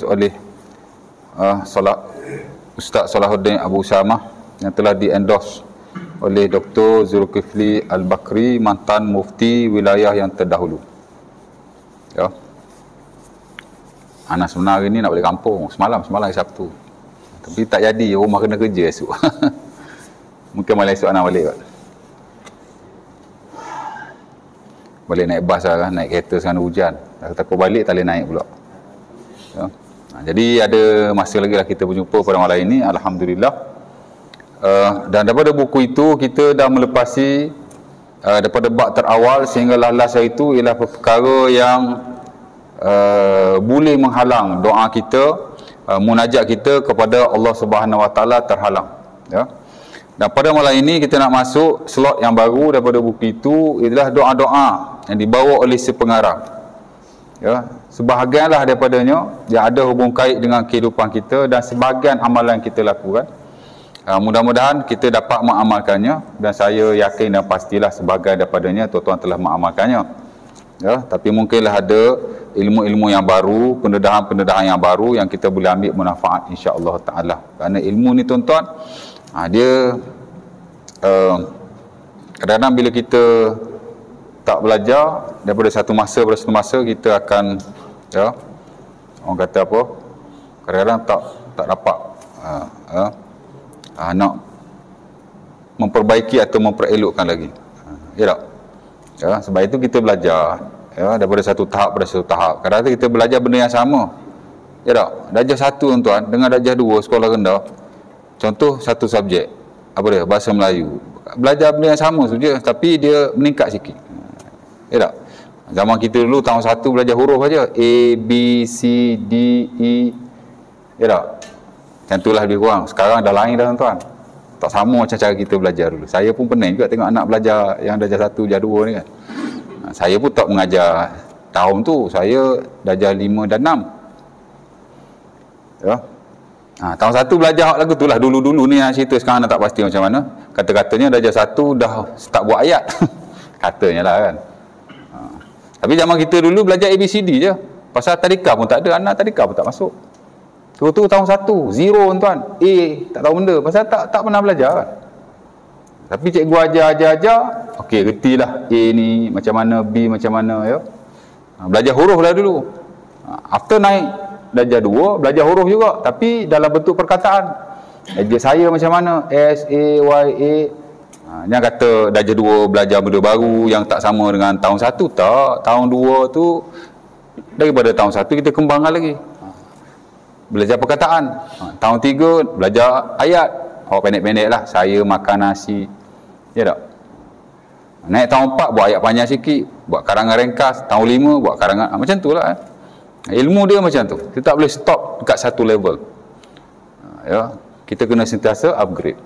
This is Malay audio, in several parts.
oleh Ustaz Salahuddin Abu Usamah yang telah di-endorse oleh Dr. Zulkifli Al-Bakri, mantan mufti wilayah yang terdahulu. Ya. Anak sebenarnya ni nak balik kampung semalam hari Sabtu. Tapi tak jadi, rumah kena kerja esok. Mungkin malam esok anak balik kot. Balik naik bas lah, naik kereta sekarang hujan. Takut balik tak boleh naik pula. Ya. Jadi ada masa lagi lah kita berjumpa pada malam ini, alhamdulillah. Dan daripada buku itu kita dah melepasi daripada bab terawal sehinggalah last itu ialah perkara yang boleh menghalang doa kita, munajat kita kepada Allah Subhanahu Wa Taala terhalang. Ya. Dan pada malam ini kita nak masuk slot yang baru daripada buku itu ialah doa-doa yang dibawa oleh si pengarang. Ya, sebahagianlah daripadanya yang ada hubung kait dengan kehidupan kita dan sebahagian amalan yang kita lakukan. Mudah-mudahan kita dapat mengamalkannya dan saya yakin dan pastilah sebahagian daripadanya tuan-tuan telah mengamalkannya. Ya, tapi mungkinlah ada ilmu-ilmu yang baru, pendedahan-pendedahan yang baru yang kita boleh ambil manfaat insya-Allah taala. Kerana ilmu ni tuan-tuan dia kadang-kadang bila kita tak belajar daripada satu masa pada satu masa kita akan ya orang kata apa kadang-kadang tak dapat nak memperbaiki atau memperelokkan lagi. Ya tak? Ya, sebab itu kita belajar ya daripada satu tahap pada satu tahap. Kadang-kadang kita belajar benda yang sama. Ya tak? Darjah 1 tuan-tuan dengan darjah 2 sekolah rendah. Contoh satu subjek apa dia? Bahasa Melayu. Belajar benda yang sama saja tapi dia meningkat sikit. Ya tak? Zaman kita dulu tahun 1 belajar huruf saja. A, B, C, D, E. Ya tak? Macam itulah lebih kurang. Sekarang dah lain dah tuan-tuan. Tak sama macam cara kita belajar dulu. Saya pun pening juga tengok anak belajar yang darjah 1, darjah 2 ni kan. Saya pun tak mengajar tahun tu. Saya darjah 5 dan 6. Ya. Tahun 1 belajar lagu tu lah. Dulu-dulu ni yang cerita, sekarang dah tak pasti macam mana. Kata-katanya darjah 1 dah start buat ayat. Katanya lah kan. Tapi zaman kita dulu belajar ABCD je. Pasal tadika pun tak ada. Anak tadika pun tak masuk. Tu tahun 1. Zero tuan. A tak tahu benda. Pasal tak pernah belajar kan. Tapi cikgu ajar. Okey, retilah A ni macam mana, B macam mana ya. Belajar huruf lah dulu. After naik darjah 2, belajar huruf juga. Tapi dalam bentuk perkataan. Ajar saya macam mana. S, A, Y, A. Yang kata darjah 2 belajar benda baru yang tak sama dengan tahun 1. Tak. Tahun 2 tu daripada tahun 1 kita kembangkan lagi. Belajar perkataan. Tahun 3 belajar ayat. Pendek-pendek lah. Saya makan nasi. Ya tak? Naik tahun 4 buat ayat panjang sikit. Buat karangan ringkas. Tahun 5 buat karangan. Macam tu lah. Ilmu dia macam tu. Kita tak boleh stop dekat satu level. Ya. Kita kena sentiasa upgrade.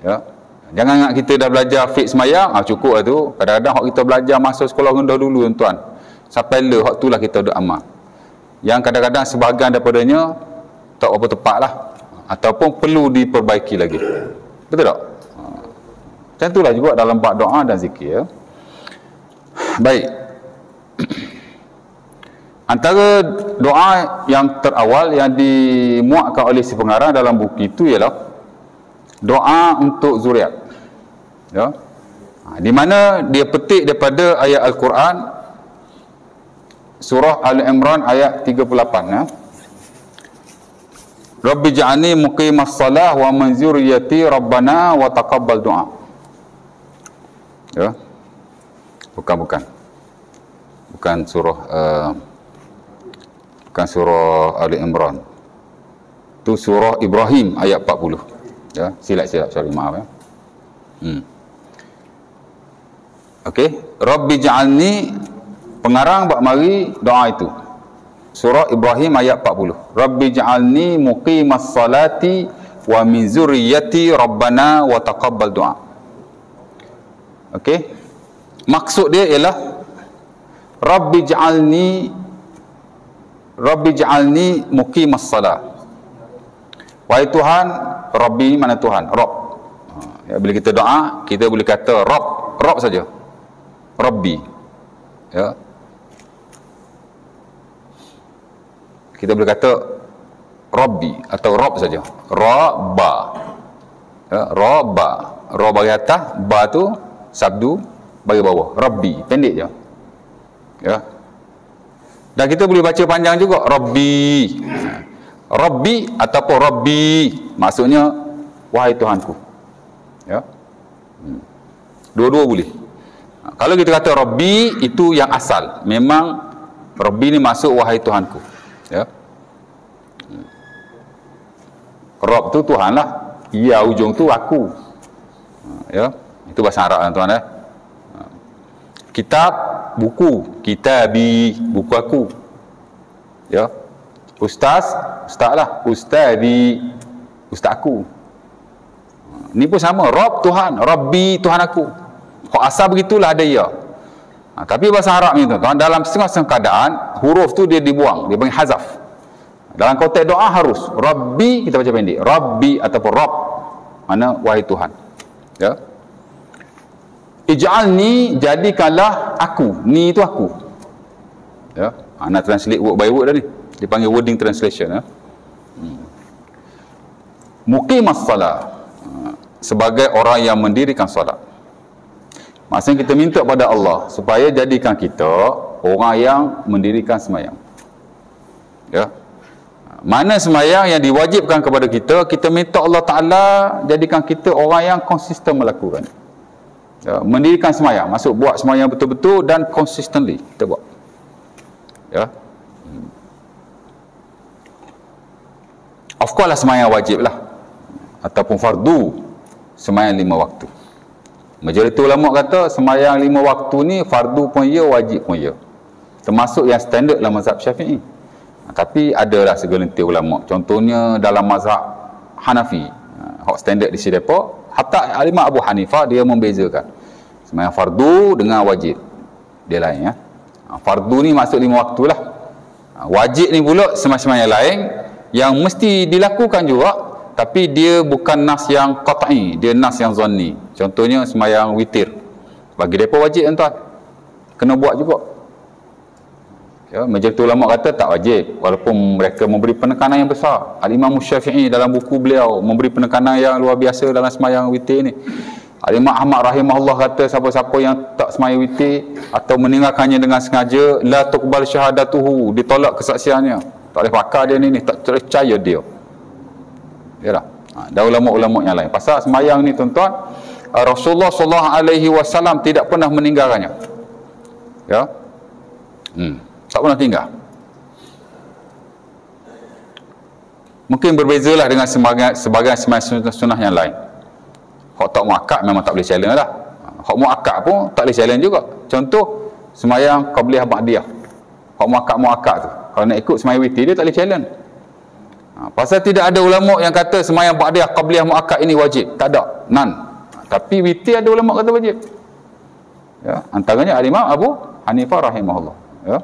Ya. Jangan ingat kita dah belajar fix semayang, cukup lah tu. Kadang-kadang kita belajar masa sekolah rendah dulu tuan. Sampai hak tu lah kita duk amal. Yang kadang-kadang sebahagian daripadanya tak apa tepat lah. Ataupun perlu diperbaiki lagi. Betul tak? Macam itulah juga dalam bab doa dan zikir. Ya. Baik. Antara doa yang terawal yang dimuatkan oleh si pengarang dalam buku itu ialah doa untuk zuriat. Ya. Di mana dia petik daripada ayat Al-Quran surah Al-Imran ayat 38 ya. Rabbi ja'alni muqimas salah wa min zurriyyati rabbana wa taqabbal du'a. Ya. Bukan surah Al-Imran. Itu surah Ibrahim ayat 40. Ya, silap sorry maaf ya. Okey, Rabbi ja'alni, pengarang bak mari doa itu. Surah Ibrahim ayat 40. Rabbi ja'alni muqimas salati wa min zurriyyati rabbana wa taqabbal du'a. Okey. Maksud dia ialah Rabbi ja'alni muqimas salat. Wahai Tuhan, Rabbi mana Tuhan? Rabb. Ya, bila kita doa, kita boleh kata Rabb saja. Rabbi. Ya. Kita boleh kata Rabbi atau Rob saja. Rabba. Ya, Rabba. Ra bagi atas, ba tu sabdu bagi bawah. Rabbi, pendek je. Ya. Dan kita boleh baca panjang juga Rabbi. Rabbi ataupun Rabbi, maksudnya wahai Tuhanku. Ya. Dua-dua boleh. Kalau kita kata Rabbi, itu yang asal. Memang Rabbi ni masuk wahai Tuhanku. Ya. Rabb tu Tuhan lah. Ya, ujung tu aku. Ya. Itu bahasa Arab kan tuan ya. Kitab, buku. Kitabi, buku aku. Ya. Ustaz, ustaz lah. Ustazi, ustaz aku. Ni pun sama. Rabb Tuhan. Rabbi Tuhan aku. Kok asal begitulah ada ya. Tapi bahasa Arab ni tuan, dalam setengah-setengah keadaan, huruf tu dia dibuang. Dia panggil hazaf. Dalam konteks doa harus. Rabbi, kita baca pendek. Rabbi ataupun Rabb. Mana wahai Tuhan. Ya. Ij'alni, jadikanlah aku. Ni itu aku. Ya. Nak translate word by word dah ni. Dia panggil wording translation. Ya. Muqimas salat. Sebagai orang yang mendirikan solat. Maksudnya kita minta pada Allah supaya jadikan kita orang yang mendirikan semayang. Ya. Mana semayang yang diwajibkan kepada kita, kita minta Allah Ta'ala jadikan kita orang yang konsisten melakukan. Ya. Mendirikan semayang, maksud buat semayang betul-betul dan consistently kita buat. Ya. Of course lah semayang wajib lah. Ataupun fardu, semayang 5 waktu. Majoriti ulama kata semayang 5 waktu ni fardu pun ya, wajib pun ya. Termasuk yang standard dalam mazhab Syafi'i. Tapi adalah segelintir ulama. Contohnya dalam mazhab Hanafi, hak standard di sini depa, hatta Imam Abu Hanifah dia membezakan semayang fardu dengan wajib. Dia lain ya. Fardu ni maksud 5 waktu lah. Wajib ni pula semayang lain yang mesti dilakukan juga. Tapi dia bukan nas yang qat'i, dia nas yang zanni. Contohnya semayang witir. Bagi mereka wajib tuan. Kena buat juga. Ya, majoriti ulama kata tak wajib, walaupun mereka memberi penekanan yang besar. Al-Imam Syafi'i dalam buku beliau memberi penekanan yang luar biasa dalam semayang witir ni. Al-Imam Ahmad rahimahullah kata siapa-siapa yang tak semayang witir atau meninggalkannya dengan sengaja, la tuqbal syahadatuhu, ditolak kesaksiannya. Tak boleh pakar dia ni, tak percaya dia. Ya dah. Dan ulama-ulama yang lain. Pasal semayang ni tuan-tuan, Rasulullah SAW tidak pernah meninggalkannya. Ya. Tak pernah tinggal. Mungkin berbezalah dengan sebagai semayang sunnah yang lain. Hak tak muakkad memang tak boleh challenge lah. Hak muakkad pun tak boleh challenge juga. Contoh semayang qabliyah ba'diyah. Hak muakkad tu. Kalau nak ikut semayang witir dia tak boleh challenge. Pasal tidak ada ulama yang kata semayang ba'diyah qabliyah muakkad ini wajib. Tak ada. None. Tapi witir ada ulama kata wajib. Ya, antaranya Al-Imam Abu Hanifah rahimahullah. Ya.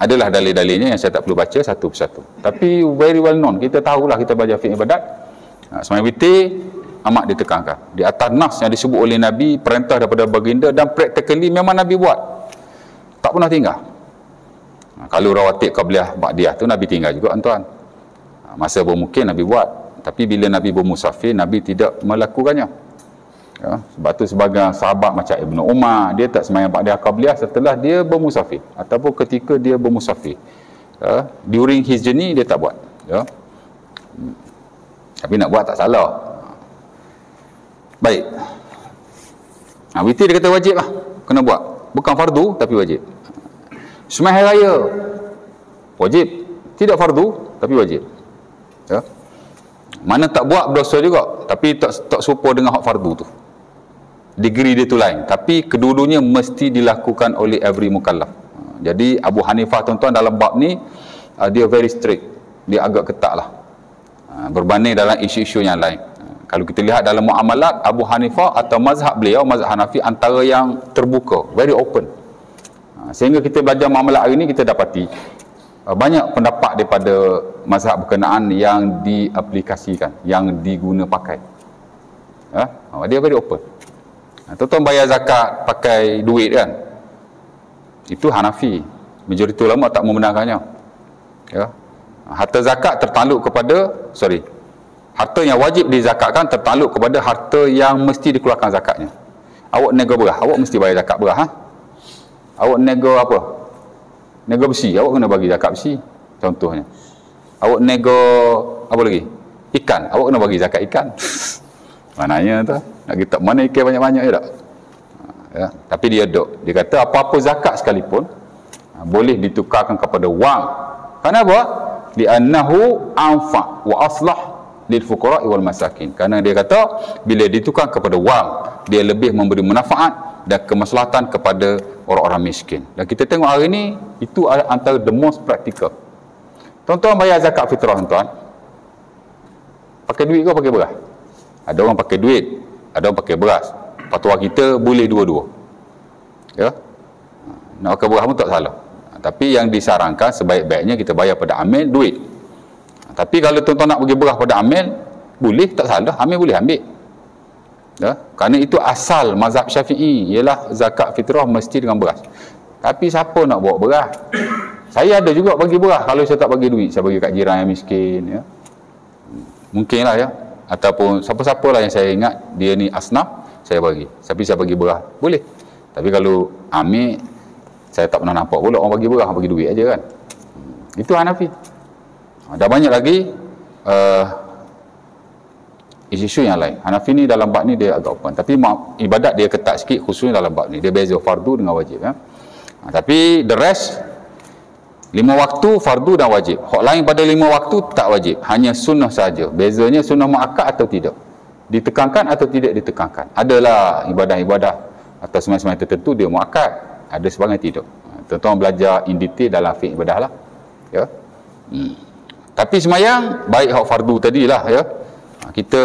Adalah dalil-dalilnya yang saya tak perlu baca satu persatu. Tapi very well known. Kita tahulah, kita belajar fiqh ibadat. Semayang witir amat ditekankan. Di atas nas yang disebut oleh Nabi, perintah daripada baginda, dan practically memang Nabi buat. Tak pernah tinggal. Kalau rawatib qabliyah ba'diyah tu Nabi tinggal juga tuan. Masa bermungkin Nabi buat, tapi bila Nabi bermusafir, Nabi tidak melakukannya. Ya, sebab tu sebagai sahabat macam Ibnu Umar, dia tak semayang ba'diyah qabliyah setelah dia bermusafir ataupun ketika dia bermusafir. Ya, during his journey dia tak buat. Ya. Tapi nak buat tak salah. Baik. Witir dia kata wajib lah, kena buat. Bukan fardu tapi wajib. Semayang hari raya wajib, tidak fardu tapi wajib. Ya. Mana tak buat berdosa juga, tapi tak serupa dengan hak fardu tu. Degree dia tu lain, tapi kedua-duanya mesti dilakukan oleh every mukallaf. Jadi Abu Hanifah tuan-tuan dalam bab ni dia very strict, dia agak ketat lah berbanding dalam isu-isu yang lain. Kalau kita lihat dalam muamalat, Abu Hanifah atau mazhab beliau, mazhab Hanafi, antara yang terbuka, very open. Sehingga kita belajar muamalat hari ni, kita dapati banyak pendapat daripada mazhab berkenaan yang diaplikasikan, yang diguna pakai. Dia very open. Tuan-tuan bayar zakat pakai duit kan, itu Hanafi. Majoriti ulama tak membenarkannya. Ya. Harta zakat tertakluk kepada, harta yang wajib dizakatkan tertakluk kepada harta yang mesti dikeluarkan zakatnya. Awak nego beras, awak mesti bayar zakat beras. Awak nego apa? Nego besi, awak kena bagi zakat besi. Contohnya. Awak nego apa lagi? Ikan, awak kena bagi zakat ikan. Mananya tu? Nak kita mana ikan banyak-banyak je tak? Ya. Tapi dia dia kata apa-apa zakat sekalipun boleh ditukarkan kepada wang. Kenapa? Li'annahu anfa' wa aslah lil fuqara' wal masakin. Karena dia kata bila ditukar kepada wang, dia lebih memberi manfaat dan kemaslahatan kepada orang-orang miskin. Dan kita tengok hari ni itu antara the most practical. Tuan-tuan bayar zakat fitrah, tuan. Pakai duit ke pakai beras? Ada orang pakai duit, ada orang pakai beras. Fatwa kita boleh dua-dua. Ya. Nak pakai beras pun tak salah. Tapi yang disarankan sebaik-baiknya kita bayar pada amil duit. Tapi kalau tuan-tuan nak bagi beras pada amil, boleh, tak salah, amil boleh ambil. Ya? Kerana itu asal mazhab Syafi'i, ialah zakat fitrah mesti dengan beras. Tapi siapa nak bawa beras? Saya ada juga bagi beras. Kalau saya tak bagi duit, saya bagi kat jiran yang miskin. Ya? Mungkinlah ya. Ataupun siapa-siapa lah yang saya ingat, dia ni asnaf, saya bagi. Tapi saya bagi beras, boleh. Tapi kalau ambil, saya tak pernah nampak pula orang bagi beras, bagi duit aja kan. Itu Hanafi. Ada banyak lagi isu-isu yang lain. Hanafi ni dalam bab ni dia agak open. Tapi ibadat dia ketat sikit, khususnya dalam bab ni. Dia beza fardu dengan wajib. Ya? Tapi the rest, 5 waktu fardu dan wajib. Hak lain pada 5 waktu tak wajib. Hanya sunnah saja. Bezanya sunnah muakkad atau tidak. Ditekankan atau tidak ditekankan. Adalah ibadah-ibadah atau semai-semai tertentu dia muakkad. Ada sebagian tidak. Tuan-tuan belajar in detail dalam fiqh ibadah lah. Ya. Tapi semayang baik hak fardu tadilah ya. Kita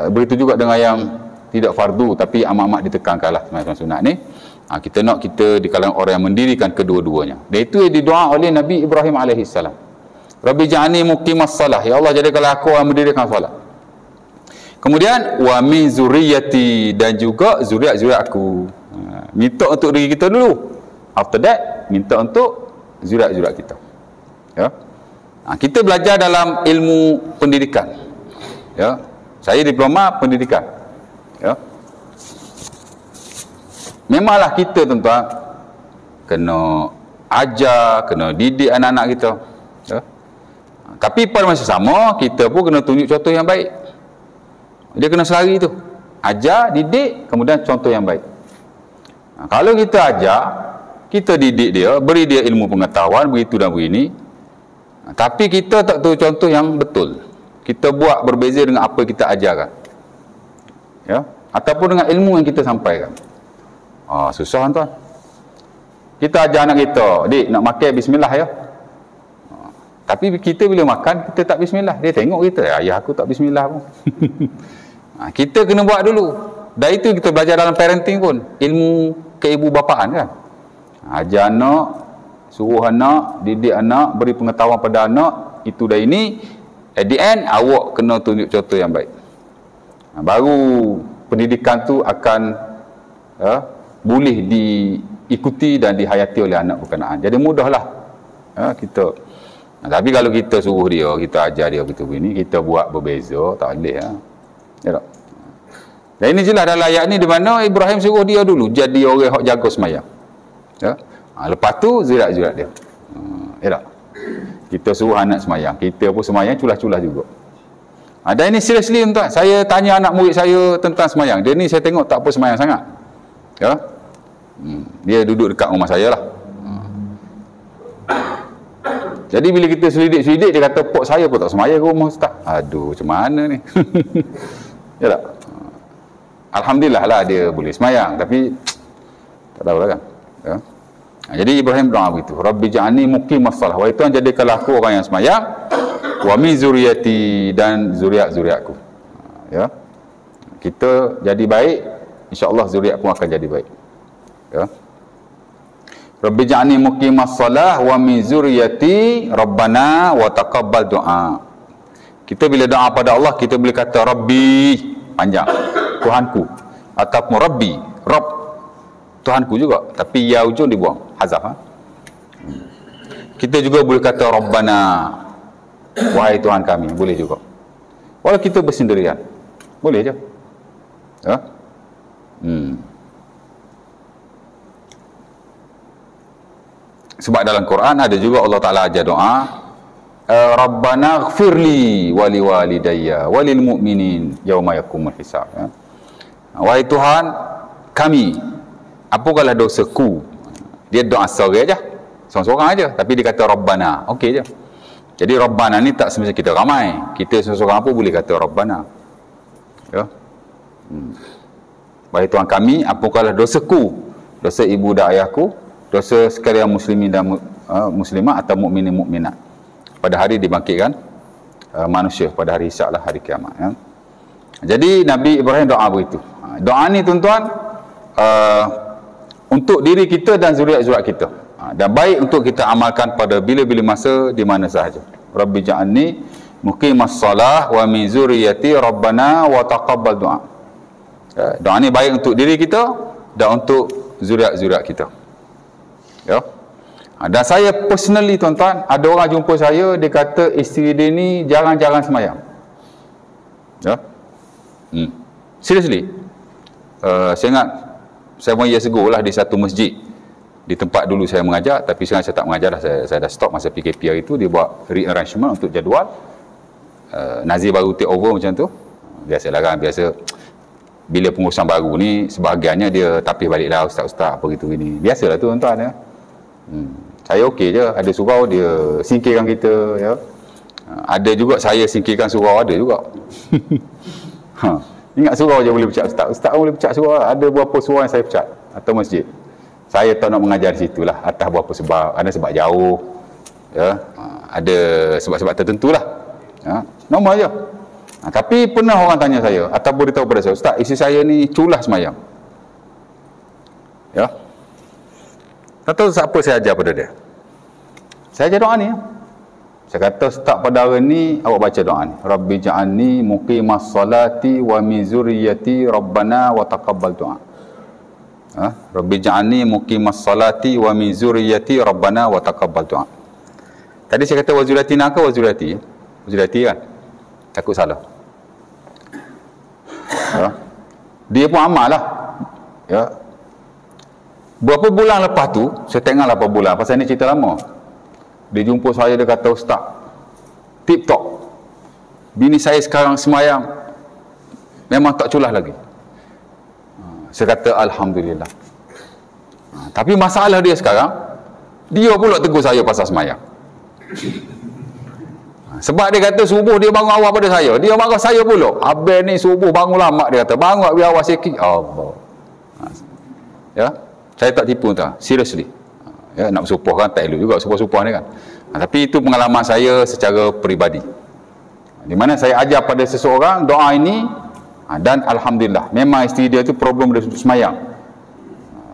begitu juga dengan yang tidak fardu tapi amat-amat ditekankanlah semacam sunat ni. Kita nak kita di kalangan orang yang mendirikan kedua-duanya. Dan itu yang didoa oleh Nabi Ibrahim alaihissalam. Rabbi ja'alni muqimas salah. Ya Allah, jadikanlah aku yang mendirikan solat. Kemudian wa min zurriyyati, dan juga zuriat-zuriat aku. Minta untuk diri kita dulu. After that, minta untuk zuriat-zuriat kita. Ya. Kita belajar dalam ilmu pendidikan. Ya. Saya diploma pendidikan. Ya. Memanglah kita tuan-tuan kena ajar, kena didik anak-anak kita. Ya. Tapi pada masa sama kita pun kena tunjuk contoh yang baik. Dia kena selari tu. Ajar, didik, kemudian contoh yang baik. Kalau kita ajar, kita didik dia, beri dia ilmu pengetahuan, begitu dan begini. Tapi kita tak tahu contoh yang betul. Kita buat berbeza dengan apa kita ajarkan. Ya, ataupun dengan ilmu yang kita sampaikan. Susah tuan. Kita ajar anak kita, dik nak makan bismillah ya. Tapi kita bila makan kita tak bismillah, dia tengok kita, ayah aku tak bismillah pun. Kita kena buat dulu. Dan itu kita belajar dalam parenting pun, ilmu keibu bapaan kan. Ajar anak, suruh anak, didik anak, beri pengetahuan pada anak, itu dah ini. At the end awak kena tunjuk contoh yang baik. Baru pendidikan tu akan boleh diikuti dan dihayati oleh anak berkenaan. Jadi mudahlah kita. Tapi kalau kita suruh dia, kita ajar dia begitu begini, kita buat berbeza, tak boleh. Ya tak? Dan ini jelas dalam ayat ni, di mana Ibrahim suruh dia dulu jadi orang yang jaga semayang. Ya? Lepas tu zuriat-zuriat dia. Ya tak? Kita suruh anak semayang, kita pun semayang culah-culah juga. Dan ini seriously tuan, saya tanya anak murid saya tentang semayang. Dia ni saya tengok tak apa semayang sangat. Ya? Dia duduk dekat rumah saya lah. Jadi bila kita selidik-selidik, dia kata, pok saya pun tak semayang ke rumah ustaz. Aduh, macam mana ni? Ya tak? Alhamdulillah lah dia boleh semayang, tapi tak tahulah kan. Ya? Jadi Ibrahim doa begitu. Rabbi ja'alni muqimas salah. Wa Tuhan jadikanlah aku orang yang semayang. Wa min zuriyati, dan zuriat-zuriatku. Ya. Kita jadi baik, insya-Allah zuriat pun akan jadi baik. Ya. Rabbi ja'alni muqimas salah wa min zuriyati rabbana wa taqabbal du'a. Kita bila doa pada Allah, kita boleh kata Rabbi, panjang, Tuhanku, ataupun Rabbi, Rabb, Tuhanku juga, tapi ya ujung dibuang, hazaf. Kita juga boleh kata Rabbana, wahai Tuhan kami, boleh juga. Walau kita bersendirian, boleh je. Ya? Sebab dalam Quran ada juga Allah Ta'ala ajar doa, Rabbana gfirli wali walidayya walil mu'minin yauma yakumul hisab. Ya? Wahai Tuhan kami, apalah dosaku. Dia doa seorang aja, seorang-seorang aja, tapi dia kata Rabbana, okey je. Jadi Rabbana ni tak semestinya kita ramai, kita seorang-seorang pun boleh kata Rabbana. Ya. Wahai Tuhan kami, apalah dosaku, dosa ibu dan ayahku, dosa sekalian muslimin dan muslimat atau mukminin mukminat pada hari dibangkitkan manusia pada hari hisab lah, hari kiamat. Ya. Jadi Nabi Ibrahim doa begitu. Doa ni tuan-tuan untuk diri kita dan zuriat-zuriat kita, dan baik untuk kita amalkan pada bila-bila masa di mana sahaja. Rabbi ja'alni muqimas salah wa min zuriyati rabbana wa taqabbal du'a. Doa ni baik untuk diri kita dan untuk zuriat-zuriat kita. Ya. Dan saya personally tuan-tuan, ada orang jumpa saya, dia kata isteri dia ni jarang-jarang semayang. Ya. Seriously. Saya ingat saya pun years ago lah di satu masjid di tempat dulu saya mengajar, tapi sekarang saya tak mengajar dah, saya dah stop masa PKP hari tu. Dia buat rearrangement untuk jadual, Nazir baru take over macam tu. Biasalah kan, biasa bila pengurusan baru ni sebahagiannya dia tapis balik lah, ustaz-ustaz apa gitu gini, biasalah tu tuan-tuan ya. Saya okey je, ada surau dia singkirkan kita ya. Ada juga saya singkirkan surau, ada juga. Ingat surau je boleh pecat ustaz, ustaz boleh pecat surau. Ada berapa surau yang saya pecat atau masjid, saya tak nak mengajar di situ lah, atas berapa sebab. Ada sebab jauh ya, ada sebab-sebab tertentu lah ya, normal je. Tapi pernah orang tanya saya atau beritahu pada saya, ustaz isteri saya ni culah semayang ya. Tak tahu apa saya ajar pada dia. Saya ajar doa ni ya. Saya kata start pada hari ni awak baca doa ni, Rabbi ja'alni muqimas salati wa min zurriyyati rabbana wa taqabbal du'a. Rabbi ja'alni muqimas salati wa min zurriyyati rabbana wa taqabbal du'a. Tadi saya kata wa zurriyatina ke wa zurriyati? Zurriyati kan? Takut salah. Ya. Dia pun amal lah. Ya. Berapa bulan lepas tu, saya tengok berapa bulan, pasal ni cerita lama. Dia jumpa saya, dia kata ustaz, tip top, bini saya sekarang semayang memang tak culah lagi. Saya kata alhamdulillah. Tapi masalah dia sekarang, dia pula tegur saya pasal semayang. Sebab dia kata subuh dia bangun awal pada saya, dia marah saya pula, abang ni subuh bangun lama, dia kata bangun biar awal sikit. Allah. Ya, saya tak tipu tak, seriously. Ya, nak bersumpah kan tak elok juga sumpah-sumpah ni kan. Tapi itu pengalaman saya secara peribadi, di mana saya ajar pada seseorang doa ini, dan alhamdulillah memang isteri dia tu problem dia untuk semayang.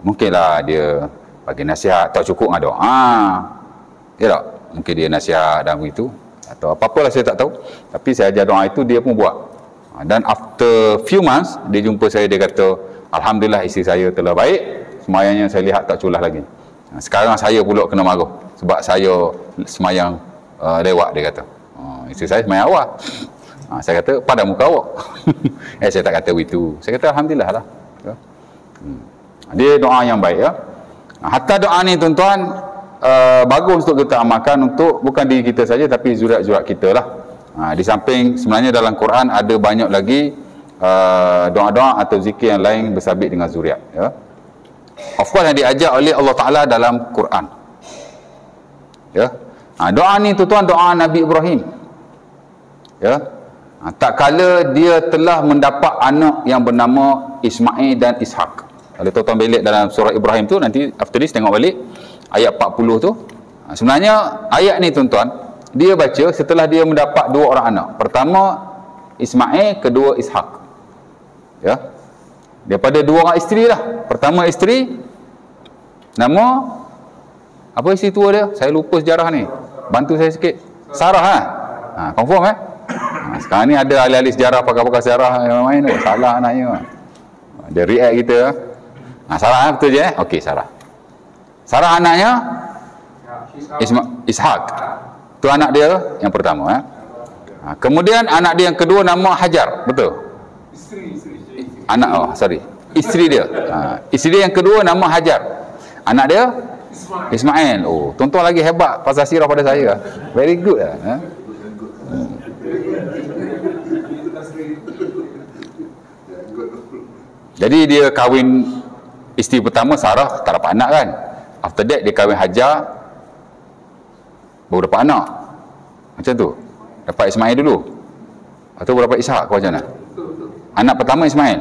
Mungkinlah dia bagi nasihat tak cukup dengan doa, ya tak? Mungkin dia nasihat dan begitu atau apa-apalah saya tak tahu, tapi saya ajar doa itu dia pun buat. Dan after few months dia jumpa saya, dia kata alhamdulillah isteri saya telah baik, semayangnya saya lihat tak culah lagi. Sekarang saya pula kena marah sebab saya semayang lewat, dia kata. Isteri saya semayang awal. Saya kata pada muka awak. Saya tak kata begitu. Saya kata alhamdulillah lah. Dia doa yang baik ya. Hatta doa ni tuan-tuan bagus untuk kita amalkan untuk bukan diri kita saja tapi zuriat-zuriat kita lah. Di samping sebenarnya dalam Quran ada banyak lagi doa-doa atau zikir yang lain bersabit dengan zuriat ya. Of course yang diajar oleh Allah Ta'ala dalam Quran ya. Doa ni tuan-tuan doa Nabi Ibrahim ya. Tak kala dia telah mendapat anak yang bernama Ismail dan Ishak. Kalau tuan-tuan balik dalam surah Ibrahim tu, nanti after this tengok balik ayat 40 tu. Sebenarnya ayat ni tuan-tuan dia baca setelah dia mendapat dua orang anak. Pertama Ismail, kedua Ishak ya. Daripada dua orang isteri lah. Pertama isteri nama apa isteri tua dia? Saya lupa sejarah ni. Bantu saya sikit. Sarah kan? Confirm sekarang ni ada ahli-ahli sejarah, pakar-pakar sejarah yang main tu. Salah anaknya. Dia react kita. Sarah betul je Okey, Sarah. Sarah anaknya Ishak. Tu anak dia yang pertama. Kemudian anak dia yang kedua nama Hajar, betul? Isteri dia. Isteri dia yang kedua nama Hajar. Anak dia Ismail. Oh, tuan-tuan lagi hebat pasal sirah pada saya. Very good lah. Jadi dia kahwin isteri pertama Sarah, tak dapat anak kan. After that dia kahwin Hajar, baru dapat anak. Macam tu. Dapat Ismail dulu, atau dapat Ishak ke macam mana? Anak pertama Ismail,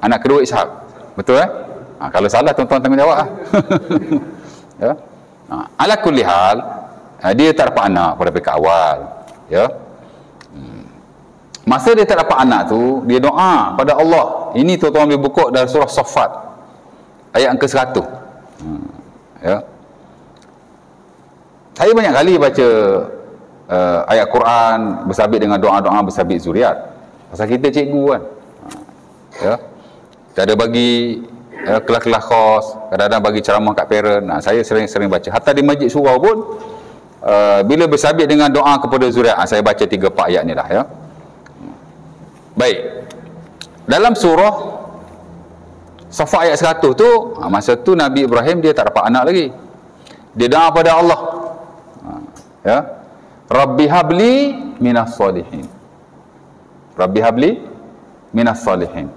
anak kedua Ishak. Betul kalau salah tuan-tuan tanggungjawab lah. Ya. Ala kulli hal, dia tak dapat anak pada pihak awal. Ya. Masa dia tak dapat anak tu, dia doa pada Allah. Ini tuan-tuan boleh buka dalam surah Saffat ayat yang ke-100. Ya. Saya banyak kali baca ayat Quran bersabit dengan doa-doa bersabit zuriat. Pasal kita cikgu kan. Ya. Kita ada bagi kelas-kelas khos, kadang-kadang bagi ceramah kat parent. Saya sering baca. Hatta di masjid surau pun bila bersabit dengan doa kepada zuriat, saya baca 3-4 ayat ni dah ya. Baik. Dalam surah Saffat ayat 100 tu, masa tu Nabi Ibrahim dia tak dapat anak lagi. Dia doa pada Allah. Ya. Rabbi habli minas salihin. Rabbi habli minas salihin.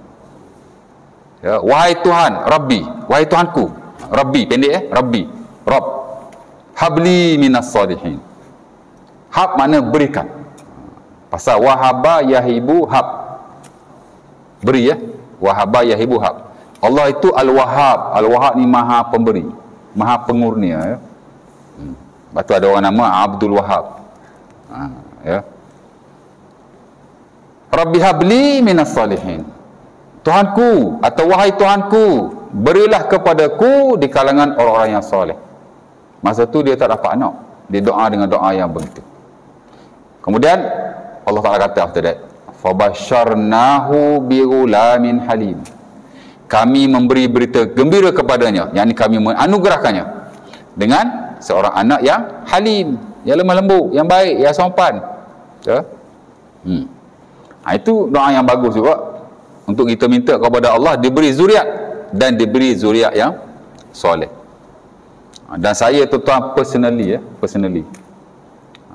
Ya, wahai Tuhan, Rabbi, wahai Tuhanku. Rabbi pendek Rabbi. Rabb. Habli minas salihin. Hab makna berikan. Pasal wahaba yahibu hab. Beri wahaba yahibu hab. Allah itu al-wahhab. Al-wahhab ni maha pemberi, maha pengurnia ya. Lepas tu ada orang nama Abdul Wahab. Ya. Rabbi habli minas salihin. Tuhanku atau wahai Tuhanku, berilah kepadaku di kalangan orang-orang yang soleh. Masa tu dia tak dapat anak. Dia doa dengan doa yang begitu. Kemudian Allah Ta'ala kata after that, fabasyarnahu bighulamin halim. Kami memberi berita gembira kepadanya, yakni kami menganugerahkannya dengan seorang anak yang halim, yang lemah lembut, yang baik, yang sopan. Ya? Itu doa yang bagus juga untuk kita minta kepada Allah diberi zuriat dan diberi zuriat yang soleh. Dan saya tuan-tuan personally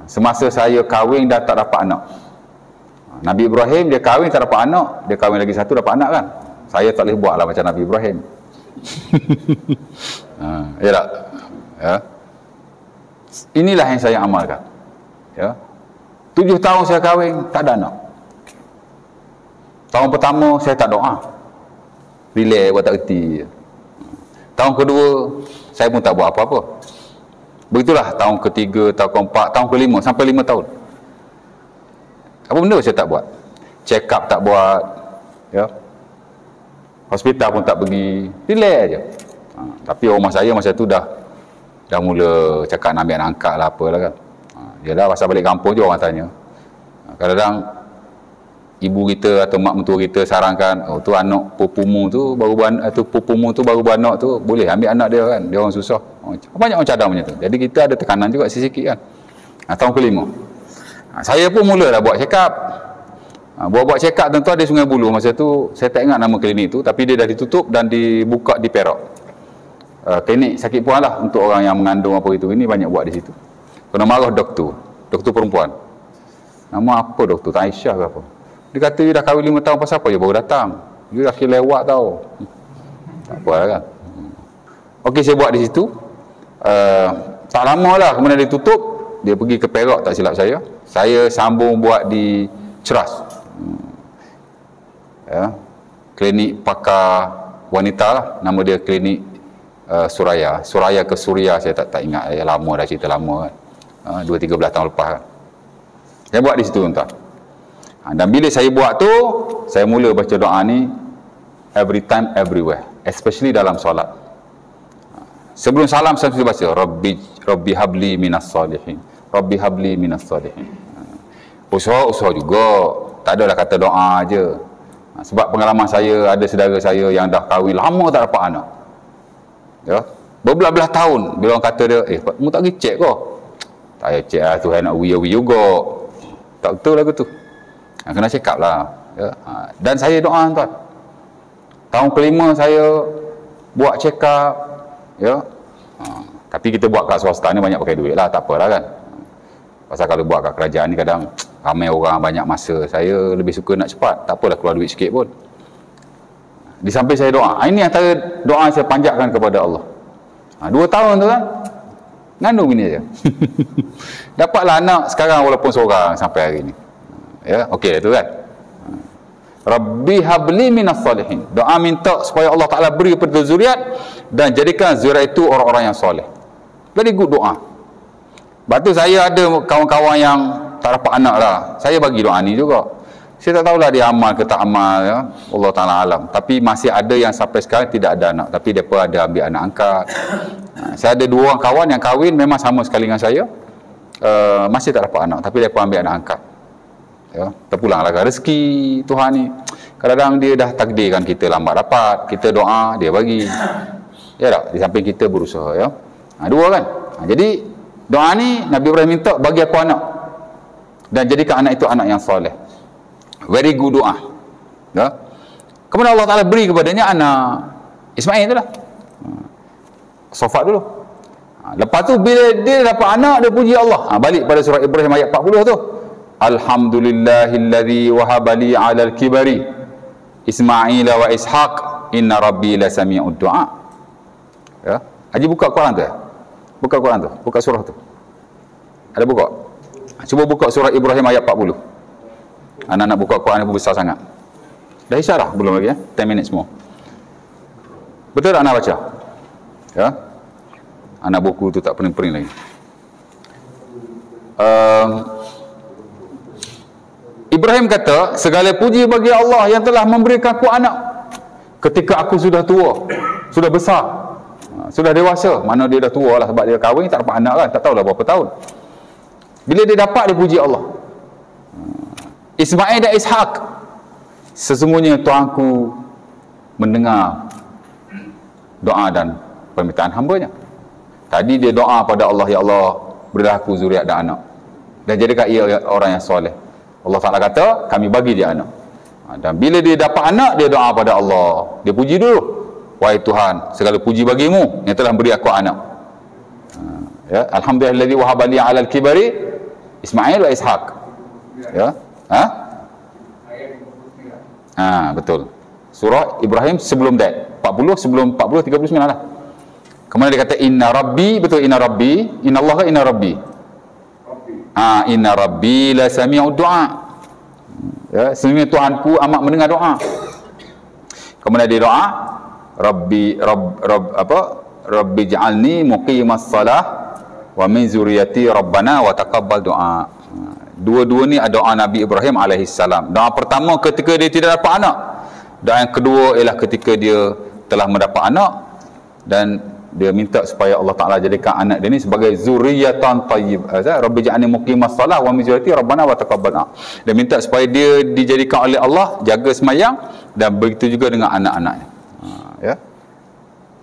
semasa saya kahwin dah tak dapat anak. Nabi Ibrahim dia kahwin tak dapat anak, dia kahwin lagi satu dapat anak kan. Saya tak boleh buatlah macam Nabi Ibrahim. Ya tak? Ya. Inilah yang saya amalkan. Ya. 7 tahun saya kahwin tak ada anak. Tahun pertama saya tak doa, relax buat tak erti. Tahun kedua saya pun tak buat apa-apa. Begitulah tahun ketiga, tahun keempat, tahun kelima sampai 5 tahun. Apa benda saya tak buat? Check up tak buat, ya. Hospital pun tak pergi, relax aja. Tapi rumah saya masa tu dah mula cakap nak ambil anak angkat lah apalah kan. Dia dah pasal balik kampung je orang tanya. Kadang-kadang ibu kita atau mak mentua kita sarankan, oh tu anak pupumu tu baru beranak tu boleh ambil anak dia kan, dia orang susah. Banyak orang cadang macam tu. Jadi kita ada tekanan juga sikit kan. Tahun kelima saya pun mula dah buat check up. Buat check up tuan-tuan di Sungai Buloh. Masa tu saya tak ingat nama klinik tu, tapi dia dah ditutup dan dibuka di Perak. Klinik sakit puan lah untuk orang yang mengandung apa itu. Ini banyak buat di situ. Kena marah doktor perempuan. Nama apa doktor? Aisyah ke apa? Dia kata dia dah kahwin 5 tahun, pasal apa dia baru datang? Dia dah kira lewat tau. Tak apa lah kan. Okey, saya buat di situ. Tak lama lah kemudian dia tutup. Dia pergi ke Perak tak silap saya. Saya sambung buat di Ceras. Ya. Klinik pakar wanita lah. Nama dia klinik Suraya. Suraya ke Suria saya tak ingat. Lama dah, cerita lama kan. 2-13 tahun lepas kan. Saya buat di situ tuan-tuan. Dan bila saya buat tu, saya mula baca doa ni every time, everywhere. Especially dalam solat. Sebelum salam saya mesti baca Rabbi habli minas salihin. Rabbi habli minas salihin. Usaha juga. Tak adalah kata doa aje. Sebab pengalaman saya, ada saudara saya yang dah kahwin lama tak dapat anak. Ya. berbelah-belah tahun bila orang kata dia, kamu tak pergi cek kau? Tak payah cek lah, Tuhan nak uwi juga. Tak betul lagu tu. Kena check up lah. Ya. Dan saya doa tuan. Tahun kelima saya buat check up. Ya. Tapi kita buat kat swasta ni banyak pakai duit lah, tak apalah kan. Pasal kalau buat kat kerajaan ni kadang ramai orang, banyak masa. Saya lebih suka nak cepat, tak apalah keluar duit sikit pun. Di samping saya doa. Ini antara doa saya panjatkan kepada Allah. 2 tahun tu kan, ngandung bini je. Dapatlah anak sekarang walaupun seorang sampai hari ni. Ya, okey tu kan. Rabbi habli minas salihin. Doa minta supaya Allah Taala beri kepada zuriat dan jadikan zuriat itu orang-orang yang soleh. Very good doa. Sebab tu saya ada kawan-kawan yang tak dapat anak lah. Saya bagi doa ni juga. Saya tak tahulah dia amal ke tak amal, ya. Allah Ta'ala alam. Tapi masih ada yang sampai sekarang tidak ada anak. Tapi mereka ada ambil anak angkat. Saya ada 2 orang kawan yang kahwin memang sama sekali dengan saya. Masih tak dapat anak. Tapi mereka ambil anak angkat. Ya. Terpulanglah rezeki Tuhan ni. Kadang-kadang dia dah takdirkan kita lambat dapat. Kita doa, dia bagi. Ya tak? Di samping kita berusaha. Ya. 2 kan? Jadi doa ni Nabi Ibrahim minta bagi aku anak. Dan jadikan anak itu anak yang soleh. Very good doa. Ya. Kemudian Allah Ta'ala beri kepadanya anak Ismail tu lah. Sofat dulu. Lepas tu bila dia dapat anak, dia puji Allah. Balik pada surah Ibrahim ayat 40 tu. Alhamdulillahilladzi wahabali alal kibari Ismail wa Ishaq inna rabbi la sami'ud du'a. Ya. Haji buka Quran tu ya? Buka Quran tu. Buka surah tu. Ada buka? Cuba buka surah Ibrahim ayat 40. Anak-anak buka Quran ni pun besar sangat. Dah isyarah belum lagi ya? 10 minutes more. Betul tak anak baca? Ya. Anak buku tu tak pening-pening lagi. Ibrahim kata, segala puji bagi Allah yang telah memberikan aku anak ketika aku sudah tua, sudah besar, sudah dewasa. Mana dia dah tua lah sebab dia kahwin tak dapat anak kan, tak tahulah berapa tahun. Bila dia dapat, dia puji Allah. Ismail dan Ishaq, sesungguhnya Tuhanku mendengar doa dan permintaan hamba-Nya. Tadi dia doa pada Allah, ya Allah, berilah aku zuriat dan anak, dan jadikan ia orang yang soleh. Allah Ta'ala kata, kami bagi dia anak. Dan bila dia dapat anak, dia doa pada Allah. Dia puji dulu. Wahai Tuhan, segala puji bagimu yang telah beri aku anak. Ya, alhamdulillahilladzi wahabali 'alal kibari Ismail wa Ishaq. Ya. Betul. Surah Ibrahim sebelum that. 40 sebelum 40 39 lah. Kemudian dia kata inna rabbi, betul inna rabbi, inna Allah inna rabbi. Inna rabbi la sami'ud du'a. Ya, sesungguhnya Tuhanku amat mendengar doa. Kemudian dia doa, Rabbi ja'alni muqimas salah wa min zuriyati rabbana wa taqabbal doa. Dua-dua ni ada doa Nabi Ibrahim alaihissalam. Doa pertama ketika dia tidak dapat anak. Doa yang kedua ialah ketika dia telah mendapat anak dan dia minta supaya Allah Ta'ala jadikan anak dia ni sebagai zuriyatan tayyib. Rabbi ja'alni muqimas salah wa min zuriyati rabbana wa taqabbal doa. Dia minta supaya dia dijadikan oleh Allah jaga semayang dan begitu juga dengan anak-anaknya. Ya.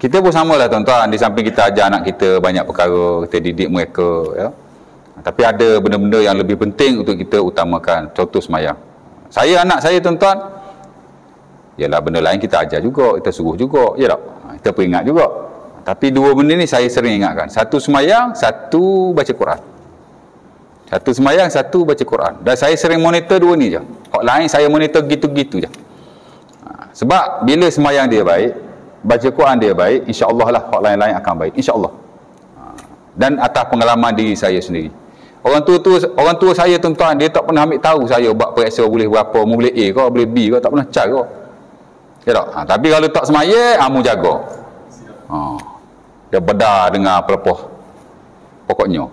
Kita pun samalah tuan-tuan, di samping kita ajar anak kita banyak perkara, kita didik mereka, ya. Tapi ada benda-benda yang lebih penting untuk kita utamakan. Contoh semayang. Saya, anak saya tuan-tuan, yalah benda lain kita ajar juga, kita suruh juga, ya tak? Kita peringat juga. Tapi 2 benda ni saya sering ingatkan. 1 semayang, 1 baca Quran. 1 semayang, 1 baca Quran. Dan saya sering monitor 2 ni je. Hak lain saya monitor gitu-gitu je. Sebab bila semayang dia baik, baca Quran dia baik, insya-Allah lah hak lain-lain akan baik, insya-Allah. Dan atas pengalaman diri saya sendiri. Orang tua saya tuan-tuan, dia tak pernah ambil tahu saya buat periksa boleh berapa, boleh A ke, boleh B ke, tak pernah check ke. Ya tak? Tapi kalau tak semaya, amu jaga. Dia bedah dengan pelepah pokoknya.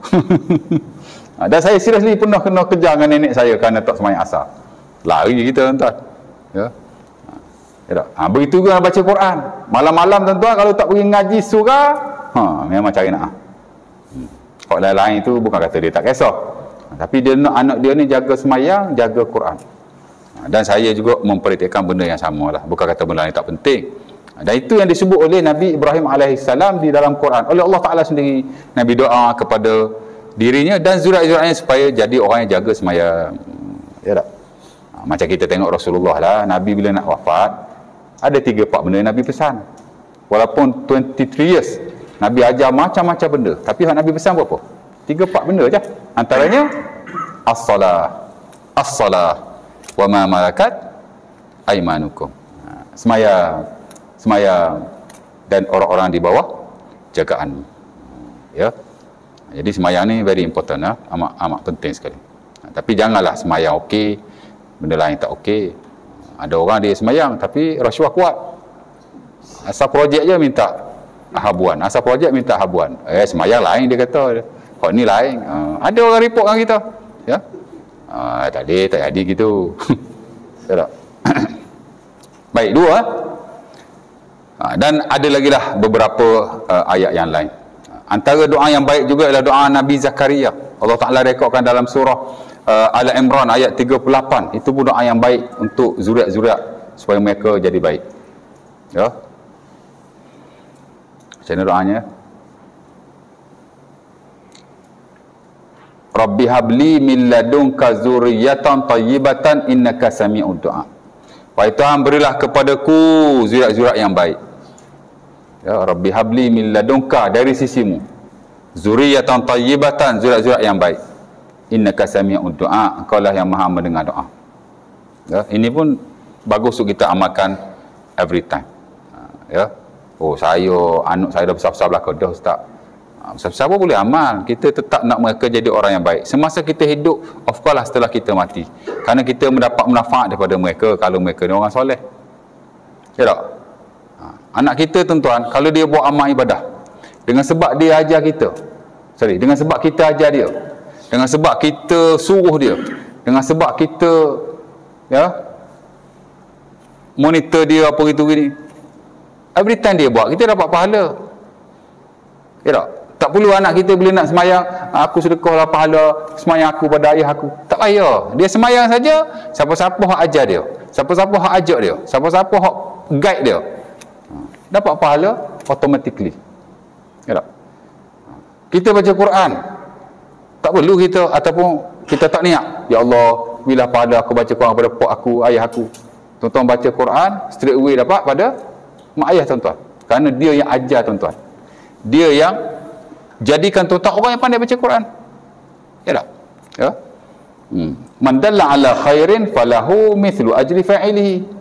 Dan saya seriously pernah kena kejar dengan nenek saya kerana tak semaya asar. Lari kita tuan-tuan. Ya. Ya tak? Begitu juga baca Quran. Malam-malam tuan-tuan kalau tak pergi ngaji surah, memang cari nak. Kalau lain itu bukan kata dia tak kisah. Tapi dia nak anak dia ni jaga semayang, jaga Quran. Dan saya juga memperhatikan benda yang sama lah. Bukan kata benda lain tak penting. Dan itu yang disebut oleh Nabi Ibrahim alaihissalam di dalam Quran. Oleh Allah Ta'ala sendiri, Nabi doa kepada dirinya dan zuriat-zuriatnya supaya jadi orang yang jaga sembahyang. Ya tak? Macam kita tengok Rasulullah lah, Nabi bila nak wafat, ada 3-4 benda Nabi pesan. Walaupun 23 years, Nabi ajar macam-macam benda. Tapi yang Nabi pesan berapa? 3-4 benda je. Antaranya, As-salah wa ma malakat aimanukum. Semayang dan orang-orang di bawah jagaan. Ya. Jadi semayang ni very important lah. Amat penting sekali. Tapi janganlah semayang okey, benda lain tak okey. Ada orang dia semayang tapi rasuah kuat. Asal projek je minta habuan. Asal projek minta habuan. Semayang lain dia kata. Kok ni lain. Ada orang report dengan kita. Ya. Tak jadi gitu. Tak. Baik, dua. Dan ada lagi lah beberapa ayat yang lain. Antara doa yang baik juga adalah doa Nabi Zakaria. Allah Ta'ala rekodkan dalam surah Al-Imran ayat 38. Itu pun doa yang baik untuk zuriat-zuriat supaya mereka jadi baik. Ya. Macam mana doanya? Rabbi habli min ladunka zurriyatan tayyibatan innaka sami'ud du'a. Wahai Tuhan, berilah kepadaku zuriat-zuriat yang baik. Ya, Rabbi habli min ladunka, dari sisimu. Zurriyatan tayyibatan, zuriat-zuriat yang baik. Innaka sami'ud du'a, engkau lah yang maha mendengar doa. Ya, ini pun bagus untuk kita amalkan every time. Ya. Oh, anak saya dah besar-besar belakang dah ustaz. Besar-besar pun boleh amal. Kita tetap nak mereka jadi orang yang baik. Semasa kita hidup, of course lah setelah kita mati. Kerana kita mendapat manfaat daripada mereka kalau mereka ni orang soleh. Ya tak? Anak kita tuan-tuan, kalau dia buat amal ibadah, dengan sebab dia ajar kita. Dengan sebab kita ajar dia. Dengan sebab kita suruh dia. Dengan sebab kita monitor dia apa gitu gini. Every time dia buat, kita dapat pahala. Ya tak? Tak perlu anak kita bila nak semayang, aku sedekahlah pahala semayang aku pada ayah aku. Tak payah. Dia semayang saja, siapa-siapa hak ajar dia. Siapa-siapa hak ajak dia. Siapa-siapa hak guide dia. Dapat pahala automatically. Ya tak? Kita baca Quran. Tak perlu kita, ataupun kita tak niat. Ya Allah, bila pahala aku baca Quran pada pak aku, ayah aku. Tuan-tuan baca Quran, straight away dapat pada mak ayah tuan-tuan. Kerana dia yang ajar tuan-tuan. Dia yang jadikan tuan-tuan orang yang pandai baca Quran. Ya tak? Ya. Man dalla ala khairin falahu mithlu ajri fa'ilihi.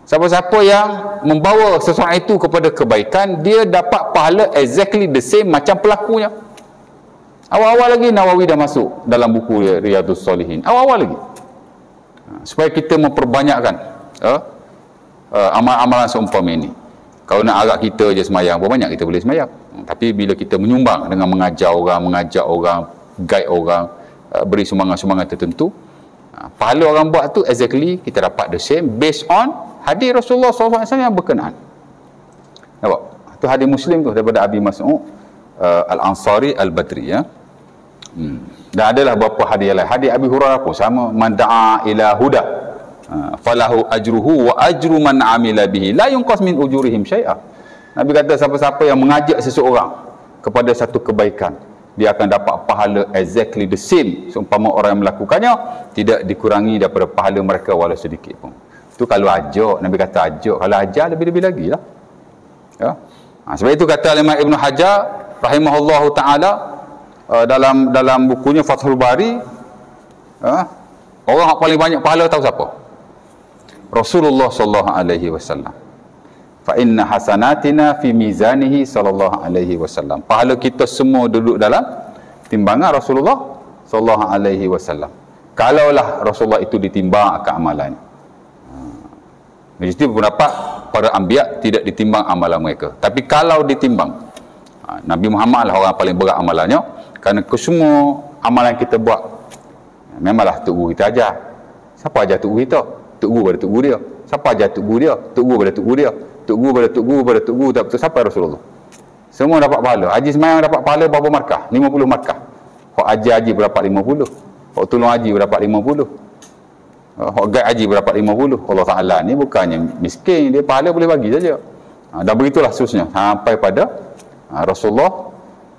Siapa-siapa yang membawa sesuatu itu kepada kebaikan, dia dapat pahala exactly the same macam pelakunya. Awal-awal lagi Nawawi dah masuk dalam buku Riyadhus Salihin. Awal-awal lagi. Supaya kita memperbanyakkan amalan-amalan seumpama ini. Kalau nak agak kita je semayang, berapa banyak kita boleh semayang. Tapi bila kita menyumbang dengan mengajar orang, mengajak orang, guide orang, beri sumbangan-sumbangan tertentu, pahala orang buat tu exactly kita dapat the same based on hadis Rasulullah SAW yang berkenaan. Nampak? Itu hadis Muslim tu daripada Abi Mas'ud Al-Ansari Al-Badri, ya. Dan adalah beberapa hadis lain. Hadis Abi Hurairah pun sama, man da'a ila huda falahu ajruhu wa ajru man amila bihi la yunqas min ujurihim syai'a. Nabi kata siapa-siapa yang mengajak seseorang kepada satu kebaikan, dia akan dapat pahala exactly the same seumpama orang yang melakukannya, tidak dikurangi daripada pahala mereka walau sedikit pun. Itu kalau ajak, Nabi kata ajak. Kalau ajar lebih-lebih lagi lah. Ya. Sebab itu kata Imam Ibn Hajar rahimahullahu ta'ala dalam bukunya Fathul Bari, orang yang paling banyak pahala tahu siapa? Rasulullah sallallahu alaihi wasallam. Fa inna hasanatina fi mizanihi sallallahu alaihi wasallam. Pahala kita semua duduk dalam timbangan Rasulullah sallallahu alaihi wasallam. Kalaulah Rasulullah itu ditimbang akan amalan. Mesti pendapat para anbiya tidak ditimbang amalan mereka. Tapi kalau ditimbang, Nabi Muhammad lah orang paling berat amalannya, kerana kesemua amalan kita buat memanglah tok guru kita ajar. Siapa ajar tok guru kita? Tok guru pada tok guru dia. Siapa ajar tok guru dia? Tok guru pada tok guru dia. Tok guru pada tok guru pada tok guru, tak betul siapa Rasulullah. Semua dapat pahala. Haji semayang dapat pahala berapa markah? 50 markah. Hak ajar haji berdapat 50. Hak tolong haji berdapat 50. Hak guide haji berdapat 50. Allah Ta'ala ni bukannya miskin, dia pahala boleh bagi saja. Dan begitulah seterusnya sampai pada Rasulullah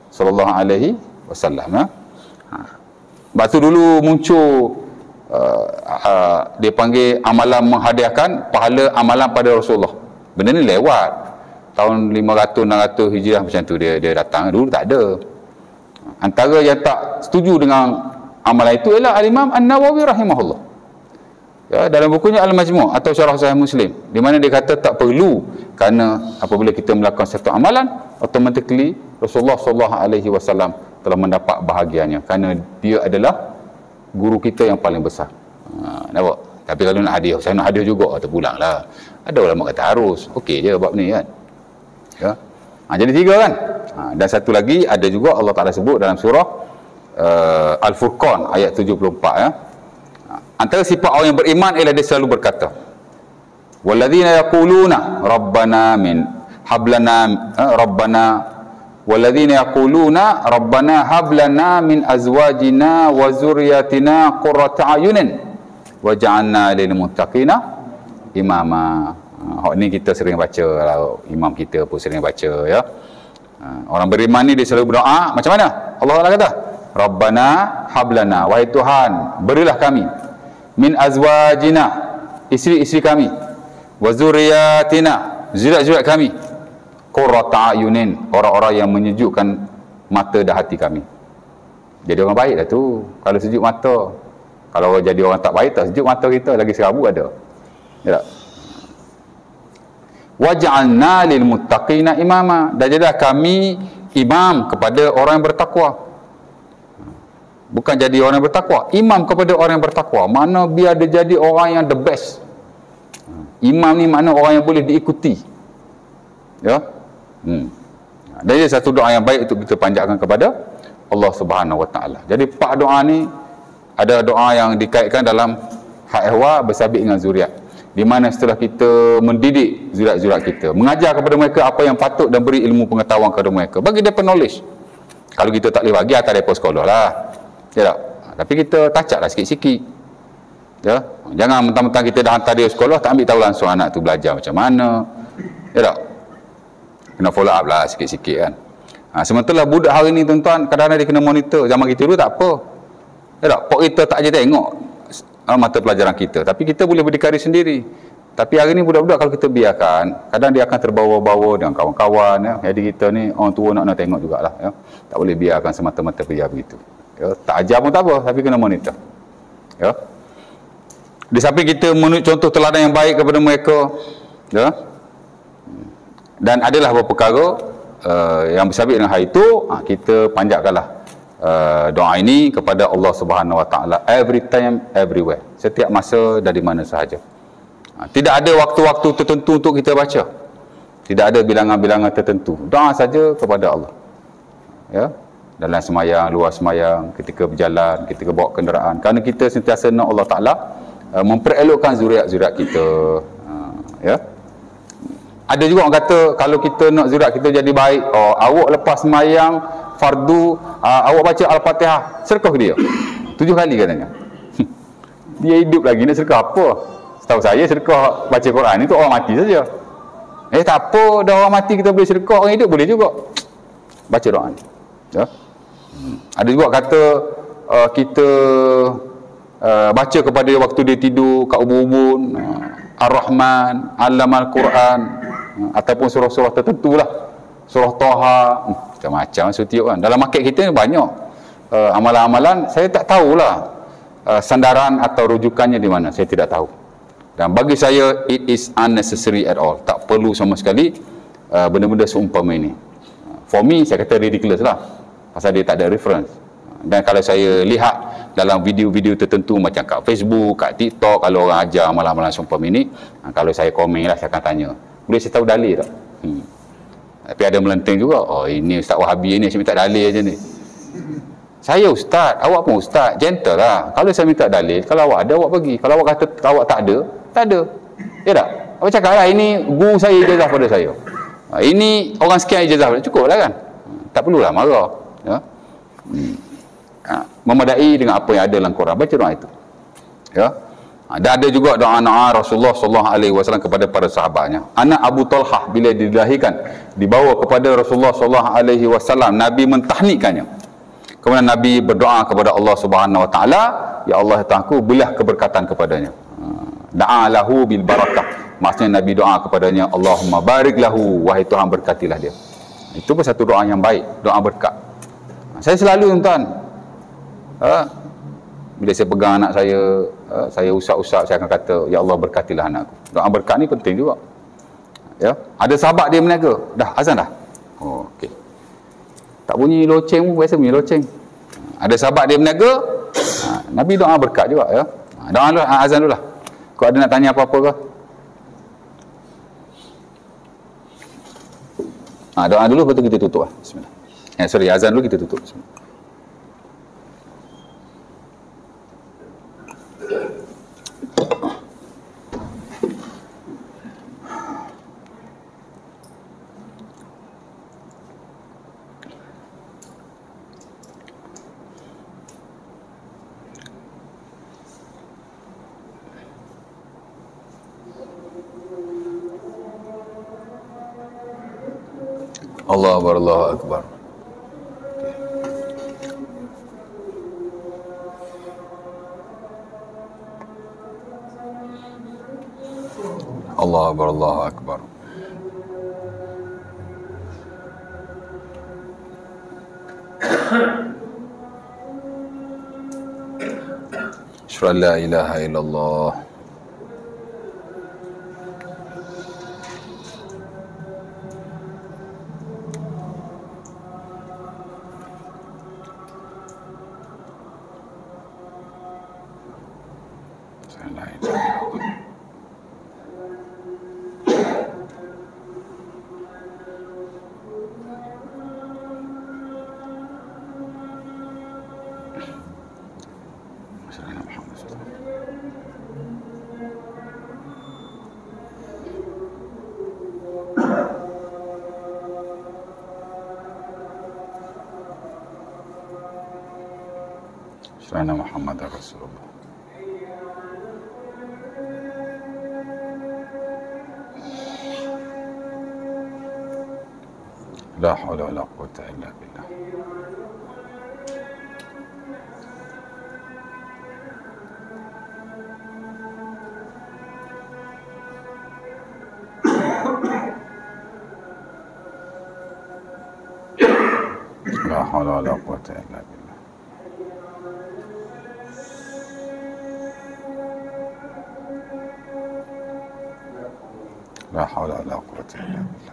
sallallahu alaihi wasallam. Sebab tu dulu muncul dia panggil amalan menghadiahkan pahala amalan pada Rasulullah. Benda ni lewat tahun 500 600 Hijrah macam tu dia datang. Dulu tak ada. Antara yang tak setuju dengan amalan itu ialah Al-Imam An-Nawawi rahimahullah. Ya, dalam bukunya Al-Majmu' atau Syarah Sahih Muslim, di mana dia kata tak perlu, kerana apabila kita melakukan satu amalan, automatically Rasulullah sallallahu alaihi wasallam telah mendapat bahagiannya, kerana dia adalah guru kita yang paling besar. Nampak? Tapi kalau nak hadiah, saya nak hadiah juga, terpulang lah. Ada ulama kata harus. Okey je bab ni kan. Ya. Jadi 3 kan. Dan satu lagi ada juga Allah Taala sebut dalam surah Al-Furqan ayat 74 ya. Antara sifat orang yang beriman ialah dia selalu berkata, walladzina yaquluna rabbana min hablana rabbana walladzina yaquluna rabbana hablana min azwajina wa zurriyyatina qurrata ayunin waj'alna lil muttaqina imama. Ni kita sering baca lah, imam kita pun sering baca ya. Orang beriman ni dia selalu berdoa macam mana? Allah Taala kata, rabbana hablana, wahai Tuhan berilah kami, min azwajina, isteri-isteri kami, wa zurriyatina, zuriat-zuriat kami, qurrata ayunin, orang-orang yang menyejukkan mata dan hati kami. Jadi orang baik dah tu kalau sejuk mata. Kalau jadi orang tak baik, tak sejuk mata kita, lagi serabu ada. Ya tak? Waj'alna lil muttaqina imama, dan jadilah kami imam kepada orang yang bertakwa. Bukan jadi orang yang bertakwa, imam kepada orang yang bertakwa. Mana biar dia jadi orang yang the best. Imam ni makna orang yang boleh diikuti. Ya. Dan ini satu doa yang baik untuk kita panjatkan kepada Allah Subhanahu Wa Taala. Jadi 4 doa ni ada doa yang dikaitkan dalam hak ehwal bersabit dengan zuriat. Di mana setelah kita mendidik zuriat-zuriat kita, mengajar kepada mereka apa yang patut dan beri ilmu pengetahuan kepada mereka, bagi dia knowledge. Kalau kita tak boleh bagi, hantar mereka sekolah lah. Ya tak? Tapi kita tacak lah sikit-sikit. Ya? Jangan mentang-mentang kita dah hantar dia sekolah, tak ambil tahu langsung anak tu belajar macam mana. Ya tak? Kena follow up lah sikit-sikit kan. Sementara budak hari ni tuan-tuan, kadang-kadang dia kena monitor. Zaman kita dulu tak apa. Ya tak? Pok kita tak je tengok mata pelajaran kita, tapi kita boleh berdikari sendiri. Tapi hari ni budak-budak kalau kita biarkan, kadang dia akan terbawa-bawa dengan kawan-kawan ya. Jadi kita ni orang tua nak tengok jugalah ya. Tak boleh biarkan semata-mata biar begitu ya. Tak ajar pun tak apa, tapi kena monitor ya. Di samping kita menunjuk contoh teladan yang baik kepada mereka ya. Dan adalah beberapa perkara yang bersabit dengan hal itu, kita panjatkanlah doa ini kepada Allah Subhanahu Wa Taala every time, everywhere, setiap masa dan di mana sahaja. Tidak ada waktu-waktu tertentu untuk kita baca. Tidak ada bilangan-bilangan tertentu. Doa saja kepada Allah. Ya, dalam semayang, luar semayang, ketika berjalan, ketika bawa kenderaan. Kerana kita sentiasa nak Allah Taala memperelokkan zuriat-zuriat kita. Ya. Ada juga orang kata kalau kita nak zuriat kita jadi baik, awak lepas semayang fardu, awak baca Al-Fatihah, sedekah ke dia 7 kali katanya. Dia hidup lagi nak sedekah apa? Setahu saya sedekah baca Quran itu orang mati saja. Tak apa, dah orang mati kita boleh sedekah, orang hidup boleh juga baca doa ni ya. Ada juga kata kita baca kepada dia waktu dia tidur kat ubun-ubun, Ar-Rahman, Allamal Quran, ataupun surah-surah tertentu lah, surah Taha, macam-macam setiap kan. Dalam market kita banyak amalan-amalan, saya tak tahulah sandaran atau rujukannya di mana, saya tidak tahu. Dan bagi saya it is unnecessary at all, tak perlu sama sekali benda-benda seumpama ini. For me, saya kata ridiculous lah, pasal dia tak ada reference. Dan kalau saya lihat dalam video-video tertentu macam kat Facebook, kat TikTok, kalau orang ajar amalan-amalan seumpama ini, kalau saya komen lah, saya akan tanya, boleh saya tahu dalil tak? Tapi ada melenteng juga, ini Ustaz Wahabi ni, saya minta dalil je ni. Saya ustaz, awak pun ustaz, gentle lah. Kalau saya minta dalil, kalau awak ada, awak bagi. Kalau awak kata awak tak ada, tak ada. Ya tak? Awak cakap lah, ini guru saya ijazah pada saya, ini orang sekian ijazah pada, cukup lah kan. Tak perlulah marah ya. Memadai dengan apa yang ada dalam Quran, baca doa itu ya. Dan ada juga doa-doa Rasulullah SAW kepada para sahabatnya. Anak Abu Talhah bila dilahirkan, dibawa kepada Rasulullah SAW, Nabi mentahnikannya. Kemudian Nabi berdoa kepada Allah Subhanahu Wa Taala, ya Allah Tuhanku, berilah keberkatan kepadanya. Da'a lahu bil barakah. Maksudnya Nabi doa kepadanya, Allahumma barik lahu, wahai Tuhan berkatilah dia. Itu pun satu doa yang baik, doa berkat. Saya selalu tuan, bila saya pegang anak saya usap-usap, saya akan kata, ya Allah berkatilah anakku. Doa berkat ni penting juga. Ya, ada sahabat dia meniaga, dah azan dah. Oh, okey. Tak bunyi loceng pun, biasa bunyi loceng. Ada sahabat dia meniaga, Nabi doa berkat juga ya. Doa dulu, azan dulu lah. Kau ada nak tanya apa-apa ke? Doa dulu, lepas tu kita tutup lah. Bismillah. Sorry, azan dulu kita tutup. Bismillah. Allah Akbar, Allah Akbar. Allah Akbar, Allah Akbar. Asyhadu an la ilaha illallah. Sayyidina Muhammad Rasulullah. La haula wala quwwata illa billah. La haula wala quwwata illa billah. La haula wala quwwata illa billah.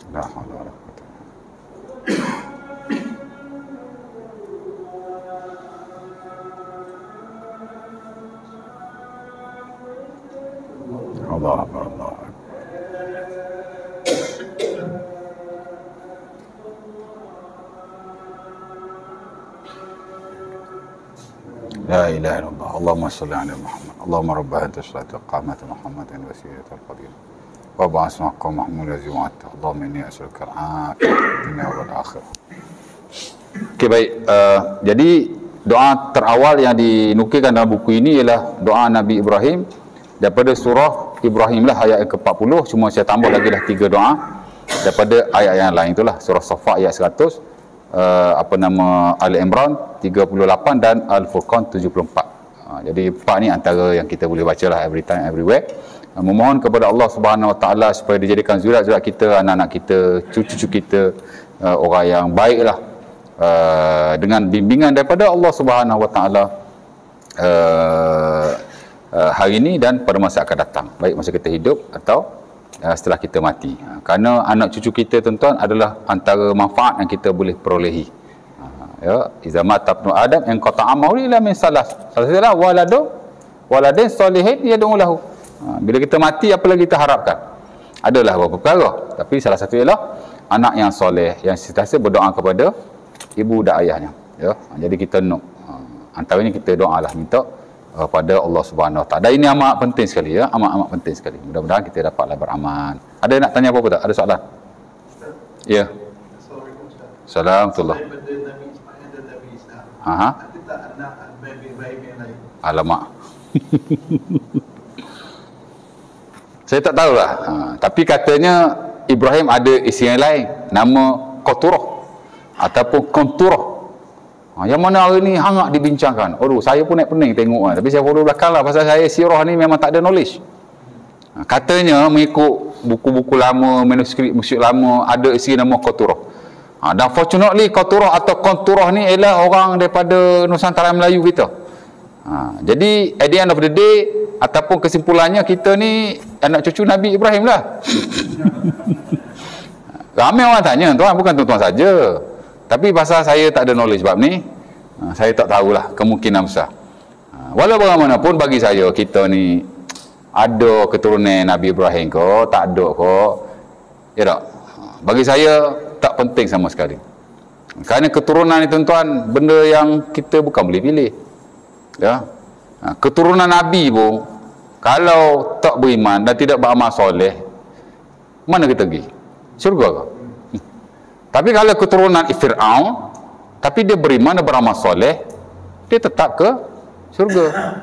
La haula wala quwwata. Allah Akbar, Allah Akbar. La ilaha illallah. Allahumma salli ala Muhammad. Allahumma rabb hadhihi as-salati qamati Muhammadin wasilata al-fadila. Wa ba'as maqam mahmud azim wa atta. Allahumma inni as'aluka al-afiyah fid dunya wal akhirah. Okey, baik. Jadi doa terawal yang dinukilkan dalam buku ini ialah doa Nabi Ibrahim daripada surah Ibrahim lah, ayat ke-40. Cuma saya tambah lagi dah 3 doa daripada ayat yang lain itulah. Surah Saffat ayat 100, Ali Imran 38 dan Al-Furqan 74. Jadi 4 ni antara yang kita boleh baca lah every time, everywhere. Memohon kepada Allah Subhanahu Wa Taala supaya dijadikan zuriat-zuriat kita, anak-anak kita, cucu-cucu kita orang yang baik lah, dengan bimbingan daripada Allah Subhanahu Wa Taala hari ini dan pada masa akan datang, baik masa kita hidup atau setelah kita mati. Kerana anak cucu kita tuan-tuan adalah antara manfaat yang kita boleh perolehi. Ya, iza mata ibnu adam in qata'a amalu illa min salas. Salah satunya waladin salihin yad'u lahu. Bila kita mati, apa lagi kita harapkan? Adalah beberapa perkara, tapi salah satu ialah anak yang soleh yang sentiasa berdoa kepada ibu dan ayahnya. Ya, jadi kita antaranya kita doalah minta pada Allah Subhanahu Wa Taala. Dan ini amat penting sekali ya, amat penting sekali. Mudah-mudahan kita dapatlah beramal. Ada yang nak tanya apa-apa tak? Ada soalan? Ya. Assalamualaikum Ustaz. Assalamualaikum. Selain pada Nabi Ismail dan Nabi Isa, Aha. ada tak anak Nabi Ibrahim yang lain? Alamak. Saya tak tahulah. Tapi katanya Ibrahim ada isteri yang lain, nama Qaturah ataupun Qanturah. Yang mana hari ni hangat dibincangkan. Aduh, saya pun naik pening tengok tapi saya follow belakang lah, pasal saya sirah ni memang tak ada knowledge. Katanya mengikut buku-buku lama, manuskrip musyrik lama, ada isteri nama Qaturah. Dan fortunately Qaturah atau Qanturah ni ialah orang daripada Nusantara Melayu kita. Jadi at the end of the day, ataupun kesimpulannya, kita ni anak cucu Nabi Ibrahim lah. Ramai orang tanya, tuan, bukan tuan-tuan saja. Tapi pasal saya tak ada knowledge bab ni, saya tak tahulah, kemungkinan besar. Walau bagaimanapun bagi saya, kita ni ada keturunan Nabi Ibrahim ke, tak ada ke, ya tak? Bagi saya tak penting sama sekali. Kerana keturunan ni tuan-tuan, benda yang kita bukan boleh pilih. Ya. Keturunan Nabi pun kalau tak beriman dan tidak beramal soleh, mana kita pergi? Syurga ke? Tapi kalau keturunan Fir'aun tapi dia beriman dan beramal soleh, dia tetap ke syurga.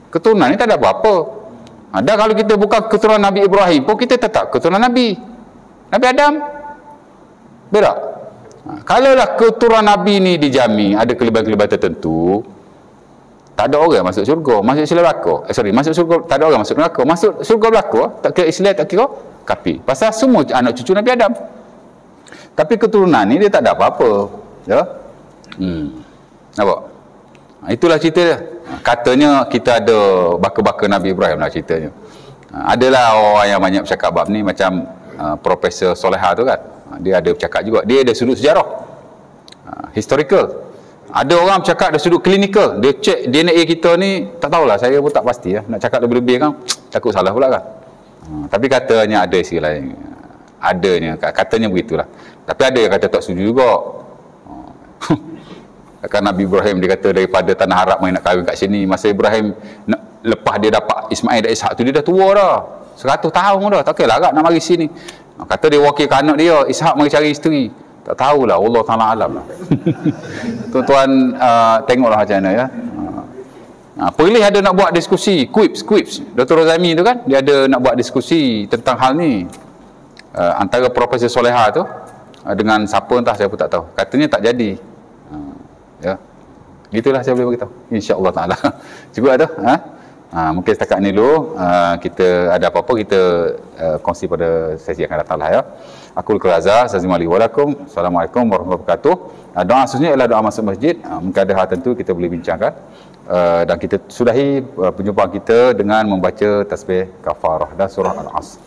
Keturunan ni tak ada apa-apa. Dan kalau kita bukan keturunan Nabi Ibrahim pun, kita tetap keturunan Nabi Adam. Beda. Kalaulah keturunan Nabi ni dijamin ada kelebihan-kelebihan tertentu, tak ada orang masuk syurga, masuk Islam belaka. Masuk syurga, tak ada orang masuk neraka. Masuk syurga belaka, tak kira Islam, tak kira kafir. Pasal semua anak cucu Nabi Adam. Tapi keturunan ni dia tak ada apa-apa. Ya? Nampak? Itulah cerita dia. Katanya kita ada baka-baka Nabi Ibrahim lah ceritanya. Adalah orang yang banyak bercakap bab ni, macam Profesor Soleha tu kan. Dia ada bercakap juga. Dia ada sudut sejarah. Historical. Ada orang bercakap dari sudut klinikal. Dia cek DNA kita ni, tak tahulah, saya pun tak pasti ya. Nak cakap lebih-lebih kan, takut salah pula kan. Tapi katanya ada isi lain. Adanya, katanya begitulah. Tapi ada yang kata tak setuju juga. Kan Nabi Ibrahim dia kata daripada tanah Arab main nak kahwin kat sini. Masa Ibrahim lepas dia dapat Ismail dan Ishak tu, dia dah tua dah. 100 tahun dah. Tak kira agak nak mari sini. Kata dia wakilkan anak dia, Ishak mari cari isteri. Tak tahulah, Allah Ta'ala alam lah. Tuan-tuan tengoklah macam mana ya. Perlis ada nak buat diskusi, quips. Dr. Rozami tu kan, dia ada nak buat diskusi tentang hal ni. Antara Profesor Soleha tu dengan siapa entah, saya pun tak tahu. Katanya tak jadi. Ya. Gitulah saya boleh beritahu. Insya-Allah Taala. Cukup ada? Mungkin setakat ni dulu. Kita ada apa-apa kita kongsi pada sesi yang akan datang lah ya. Aku Al-Qaza, Sazimali walakum. Assalamualaikum warahmatullahi wabarakatuh. Doa khususnya ialah doa masuk masjid. Mungkin ada hal tentu kita boleh bincangkan. Dan kita sudahi perjumpaan kita dengan membaca tasbih kafarah dan surah Al-Asr.